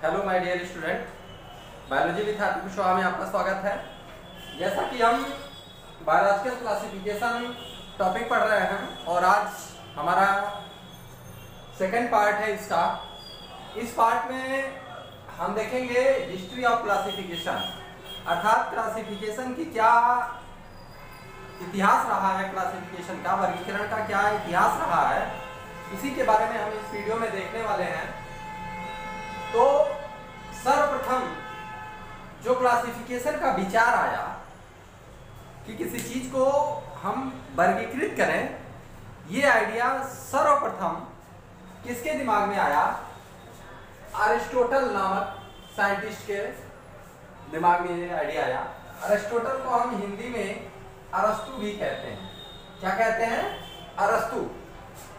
Hello my dear student, biology with happy show में आपका स्वागत है। जैसा कि हम बायोलॉजिकल क्लासिफिकेशन टॉपिक पढ़ रहे हैं और आज हमारा सेकंड पार्ट है इसका। इस पार्ट में हम देखेंगे हिस्ट्री ऑफ क्लासिफिकेशन, अर्थात क्लासिफिकेशन की क्या इतिहास रहा है, क्लासिफिकेशन का वर्गीकरण का क्या इतिहास रहा है, इसी के बारे में हम इस वीडियो में देखने वाले हैं। तो सर्वप्रथम जो क्लासिफिकेशन का विचार आया कि किसी चीज को हम वर्गीकृत करें, ये आइडिया सर्वप्रथम किसके दिमाग में आया? अरिस्टोटल नामक साइंटिस्ट के दिमाग में ये आइडिया आया। अरिस्टोटल को हम हिंदी में अरस्तु भी कहते हैं। क्या कहते हैं? अरस्तु।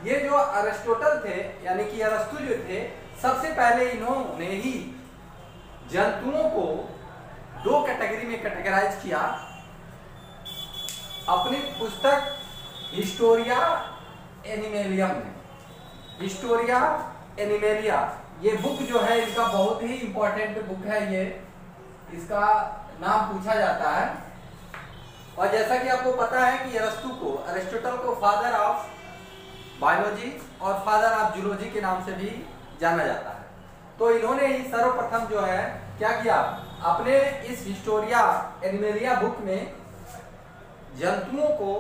ये जो अरिस्टोटल थे यानी कि अरस्तु जो थे, सबसे पहले इन्होंने ही जंतुओं को दो कैटेगरी में कैटेगराइज किया। अपनी पुस्तक हिस्टोरिया एनिमेलियम में, हिस्टोरिया एनिमेलिया ये बुक जो है इनका बहुत ही इंपॉर्टेंट बुक है। ये इसका नाम पूछा जाता है। और जैसा कि आपको पता है कि अरिस्टोटल को फादर ऑफ बायोलॉजी और फादर ऑफ जूलॉजी के नाम से भी जाना जाता है। तो इन्होंने ही सर्वप्रथम जो है क्या किया, अपने इस हिस्टोरिया एनिमेलिया बुक में जंतुओं को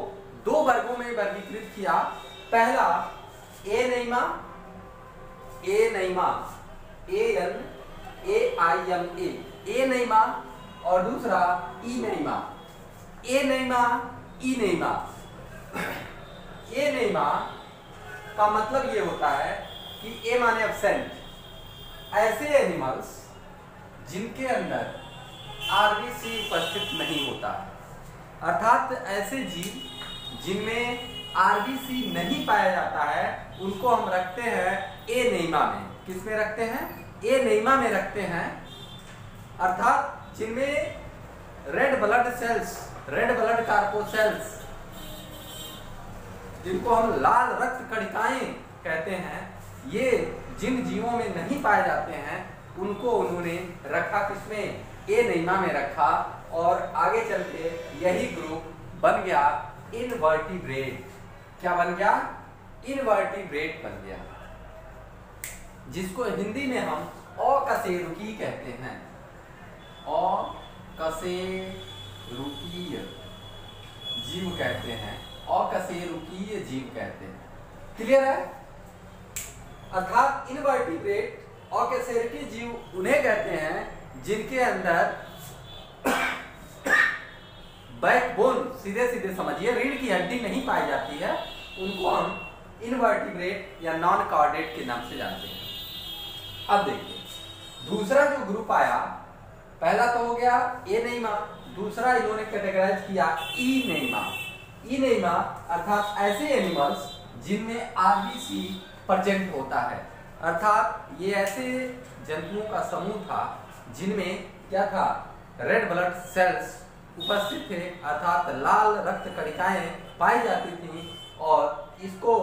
दो वर्गों में वर्गीकृत किया। पहला एनाइमा, एनाइमा, और दूसरा इनेइमा, एनाइमा का मतलब ये होता है कि ए माने एब्सेंट, ऐसे एनिमल्स जिनके अंदर आरबीसी उपस्थित नहीं होता, अर्थात ऐसे जीव जिनमें आरबीसी नहीं पाया जाता है, उनको हम रखते हैं एनेइमा में। किस में रखते हैं? एनेइमा में रखते हैं। अर्थात जिनमें red blood cells, red blood corpuscles, जिनको हम लाल रक्त कणिकाएं कहते हैं, ये जिन जीवों में नहीं पाए जाते हैं उनको उन्होंने रखा किसमें? एनाइमा में रखा। और आगे चल के यही ग्रुप बन गया इनवर्टिब्रेट। क्या बन गया? इनवर्टिब्रेट बन गया, जिसको हिंदी में हम अकशेरुकीय कहते हैं। अकशेरुकीय जीव कहते हैं, अकशेरुकीय जीव कहते हैं। क्लियर है? अर्थात इनवर्टिब्रेट अकशेरुकीय जीव उन्हें कहते हैं जिनके अंदर बैकबोन, सीधे सीधे समझिए, रीढ़ की हड्डी नहीं पाई जाती है, उनको हम इनवर्टिब्रेट या नॉन कॉर्डेट के नाम से जानते हैं। अब देखिए दूसरा जो ग्रुप आया, पहला तो हो गया एनाइमा, दूसरा इन्होंने कैटेगराइज किया इनेइमा। इनेइमा अर्थात ऐसे एनिमल्स जिनमें आरबीसी प्रेजेंट होता है, अर्थात ये ऐसे जंतुओं का समूह था जिनमें क्या था? रेड ब्लड सेल्स उपस्थित थे, अर्थात लाल रक्त कणिकाएं पाई जाती थी। और इसको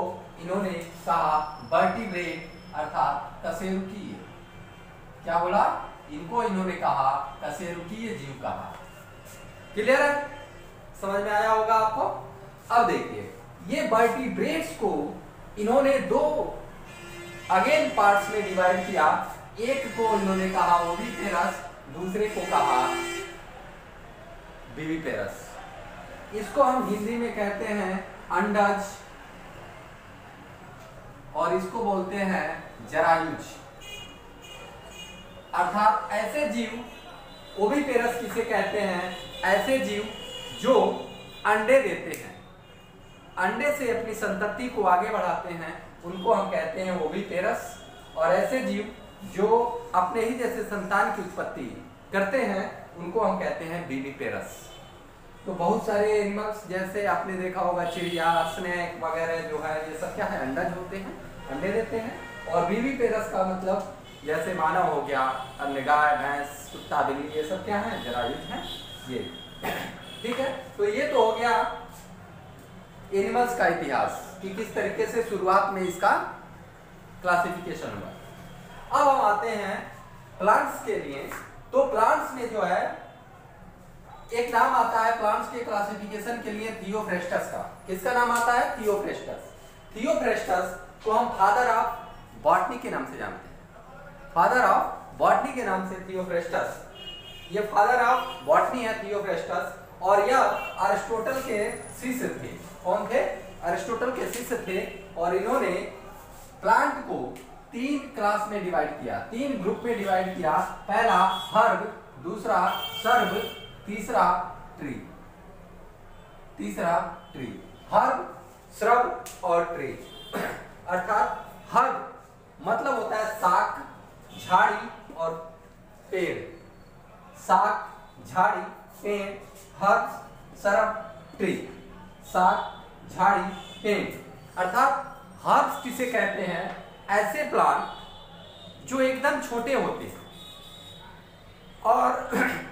इन्होंने कहा वर्टिब्रेट, अर्थात कशेरुकीय। क्या बोला? इनको इन्होंने कहा कशेरुकीय जीव कहा। क्लियर है? समझ में आया होगा आपको। अब देखिए ये वर्टिब्रेट्स को इन्होंने दो अगेन पार्ट्स में डिवाइड किया। एक को इन्होंने कहा ओविपेरस, दूसरे को कहा विविपेरस। इसको हम हिंदी में कहते हैं अंडज, और इसको बोलते हैं जरायुज। अर्थात ऐसे जीव, ओविपेरस किसे कहते हैं? ऐसे जीव जो अंडे देते हैं, अंडे से अपनी संतति को आगे बढ़ाते हैं, उनको हम कहते हैं ओविपेरस। और ऐसे जीव जो अपने ही जैसे संतान की उत्पत्ति करते हैं, उनको हम कहते हैं विविपेरस। तो बहुत सारे एनिमल्स जैसे आपने देखा होगा, चिड़िया, स्नेक वगैरह जो है, ये सब क्या है? अंडज होते हैं, अंडे देते हैं। और विविपेरस का मतलब जैसे मानव हो गया, अन्य गाय, भैंस, कुत्ता, बिल्ली, ये सब क्या है? जरायुज हैं ये। ठीक है, तो ये तो हो गया एनिमल्स का इतिहास कि किस तरीके से शुरुआत में इसका क्लासिफिकेशन हुआ। अब हम आते हैं प्लांट्स के लिए, तो प्लांट्स में जो है एक नाम आता है प्लांट्स के क्लासिफिकेशन के लिए थियोफ्रेस्टस का। किसका नाम आता है? थियोफ्रेस्टस। थियोफ्रेस्टस को हम फादर ऑफ बॉटनी के नाम से जानते हैं। फादर ऑफ बॉटनी के नाम से थियोफ्रेस्टस, ये फादर ऑफ बॉटनी है थियोफ्रेस्टस। और यह अरिस्टोटल के शिष्य थे। कौन थे? अरिस्टोटल के शिष्य थे। और इन्होंने प्लांट को 3 क्लास में डिवाइड किया, 3 ग्रुप में डिवाइड किया। पहला हर्ब, दूसरा सर्ब, तीसरा ट्री। हर्ब, श्रब और ट्री। अर्थात हर्ब मतलब होता है शाक, झाड़ी और पेड़। शाक, झाड़ी, पेड़, हर्ब, श्रब, ट्री। शाक, झाड़ी, पेड़। अर्थात हर्ब्स किसे कहते हैं? ऐसे प्लांट जो एकदम छोटे होते हैं और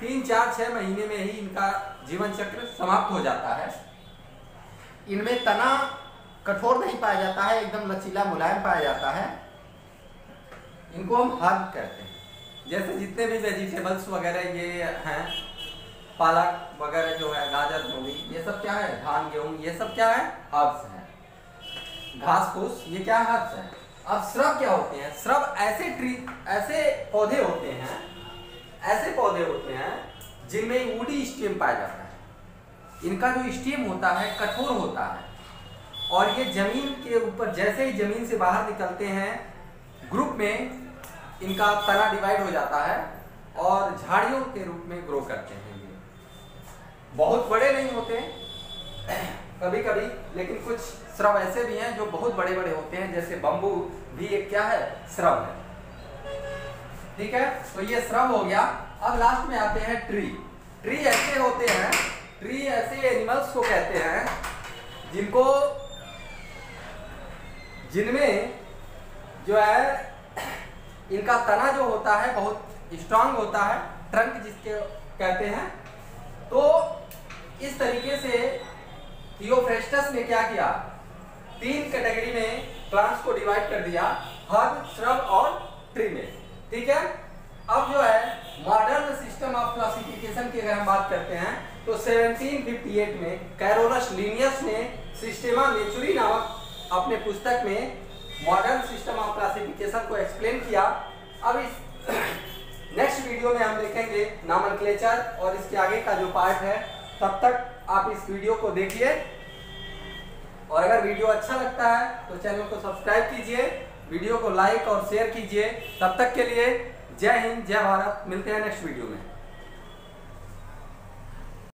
3, 4, 6 महीने में ही इनका जीवन चक्र समाप्त हो जाता है। इनमें तना कठोर नहीं पाया जाता है, एकदम लचीला मुलायम पाया जाता है। इनको हम हर्ब कहते हैं। जैसे जितने भी वेजिटेबल्स वगैरह ये हैं, पालक वगैरह जो है, गाजर, मूली, ये सब क्या है? धान, गेहूं, ये सब क्या है? हर्ब्स हैं। घास फूस, ये क्या हर्ब्स हैं। अब श्रब क्या होते हैं? श्रब ऐसे पौधे होते हैं जिनमें वुडी स्टेम पाया जाता है। इनका जो स्टेम होता है कठोर होता है और ये जमीन के ऊपर, जैसे ही जमीन से बाहर निकलते हैं ग्रुप में, इनका तना डिवाइड हो जाता है और झाड़ियों के रूप में ग्रो करते हैं। ये बहुत बड़े नहीं होते कभी कभी, लेकिन कुछ श्रब ऐसे भी हैं जो बहुत बड़े बड़े होते हैं। जैसे बम्बू भी एक क्या है? श्रब है। ठीक है, तो ये श्रब हो गया। अब लास्ट में आते हैं ट्री। ट्री ऐसे होते हैं, ट्री ऐसे एनिमल्स को कहते हैं जिनमें जो है इनका तना जो होता है बहुत स्ट्रांग होता है, ट्रंक जिसके कहते हैं। तो इस तरीके से थियोफ्रेस्टस ने क्या किया? 3 कैटेगरी में प्लांट्स को डिवाइड कर दिया, हर्ब, श्रब और ट्री में। ठीक है, अब जो है मॉडर्न सिस्टम ऑफ क्लासिफिकेशन की अगर हम बात करते हैं तो 1758 में कैरोलस लिनियस ने सिस्टेमा नेचुरी नामक अपने पुस्तक में मॉडर्न सिस्टम ऑफ क्लासिफिकेशन को एक्सप्लेन किया। अब इस नेक्स्ट वीडियो में हम देखेंगे नॉमेनक्लेचर और इसके आगे का जो पार्ट है। तब तक आप इस वीडियो को देखिए और अगर वीडियो अच्छा लगता है तो चैनल को सब्सक्राइब कीजिए, वीडियो को लाइक और शेयर कीजिए। तब तक के लिए जय हिंद, जय भारत। मिलते हैं नेक्स्ट वीडियो में।